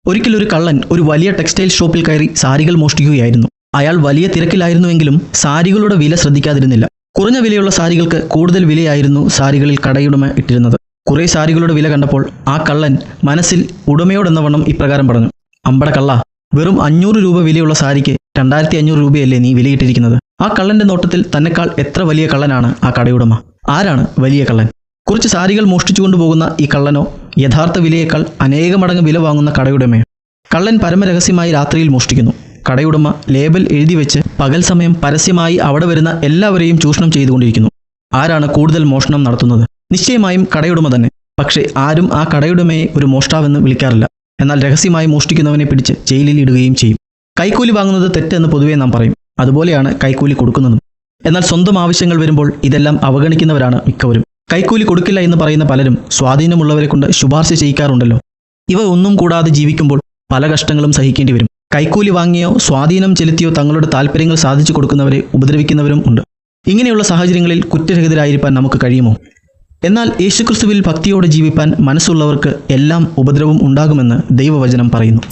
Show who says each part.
Speaker 1: ഒരിക്കലൊരു കള്ളൻ ഒരു വലിയ ടെക്സ്റ്റൈൽ ഷോപ്പിൽ കയറി സാരികൾ മോഷ്ടിക്കുകയായിരുന്നു. അയാൾ വലിയ തിരക്കിലായിരുന്നുവെങ്കിലും സാരികളുടെ വില ശ്രദ്ധിക്കാതിരുന്നില്ല. കുറഞ്ഞ വിലയുള്ള സാരികൾക്ക് കൂടുതൽ വിലയായിരുന്നു സാരികളിൽ കടയുടമ ഇട്ടിരുന്നത്. കുറേ സാരികളുടെ വില കണ്ടപ്പോൾ ആ കള്ളൻ മനസ്സിൽ ഉടമയോടെന്നവണ്ണം ഇപ്രകാരം പറഞ്ഞു: അമ്പട കള്ള, വെറും 500 രൂപ വിലയുള്ള സാരിക്ക് 2500 രൂപയല്ലേ നീ വിലയിട്ടിരിക്കുന്നത്? ആ കള്ളന്റെ നോട്ടത്തിൽ തന്നെക്കാൾ എത്ര വലിയ കള്ളനാണ് ആ കടയുടമ? ആരാണ് വലിയ കള്ളൻ? കുറച്ച് സാരികൾ മോഷ്ടിച്ചുകൊണ്ടു പോകുന്ന ഈ കള്ളനോ, യഥാർത്ഥ വിലയേക്കാൾ അനേകമടങ്ങ് വില വാങ്ങുന്ന കടയുടമയോ? കള്ളൻ പരമരഹസ്യമായി രാത്രിയിൽ മോഷ്ടിക്കുന്നു. കടയുടമ ലേബൽ എഴുതി വെച്ച് പകൽ സമയം പരസ്യമായി അവിടെ വരുന്ന എല്ലാവരെയും ചൂഷണം ചെയ്തുകൊണ്ടിരിക്കുന്നു. ആരാണ് കൂടുതൽ മോഷണം നടത്തുന്നത്? നിശ്ചയമായും കടയുടമ തന്നെ. പക്ഷേ ആരും ആ കടയുടമയെ ഒരു മോഷ്ടാവെന്ന് വിളിക്കാറില്ല. എന്നാൽ രഹസ്യമായി മോഷ്ടിക്കുന്നവനെ പിടിച്ച് ജയിലിൽ ഇടുകയും ചെയ്യും. കൈക്കൂലി വാങ്ങുന്നത് തെറ്റെന്ന് പൊതുവേ നാം പറയും. അതുപോലെയാണ് കൈക്കൂലി കൊടുക്കുന്നതും. എന്നാൽ സ്വന്തം ആവശ്യങ്ങൾ വരുമ്പോൾ ഇതെല്ലാം അവഗണിക്കുന്നവരാണ് മിക്കവരും. കൈക്കൂലി കൊടുക്കില്ല എന്ന് പറയുന്ന പലരും സ്വാധീനമുള്ളവരെ കൊണ്ട് ശുപാർശ ചെയ്യിക്കാറുണ്ടല്ലോ. ഇവ ഒന്നും കൂടാതെ ജീവിക്കുമ്പോൾ പല കഷ്ടങ്ങളും സഹിക്കേണ്ടി വരും. കൈക്കൂലി വാങ്ങിയോ സ്വാധീനം ചെലുത്തിയോ തങ്ങളുടെ താല്പര്യങ്ങൾ സാധിച്ചു കൊടുക്കുന്നവരെ ഉപദ്രവിക്കുന്നവരും ഉണ്ട്. ഇങ്ങനെയുള്ള സാഹചര്യങ്ങളിൽ കുറ്റരഹിതരായിരിക്കാൻ നമുക്ക് കഴിയുമോ? എന്നാൽ യേശുക്രിസ്തുവിൽ ഭക്തിയോടെ ജീവിപ്പാൻ മനസ്സുള്ളവർക്ക് എല്ലാം ഉപദ്രവം ഉണ്ടാകുമെന്ന് ദൈവവചനം പറയുന്നു.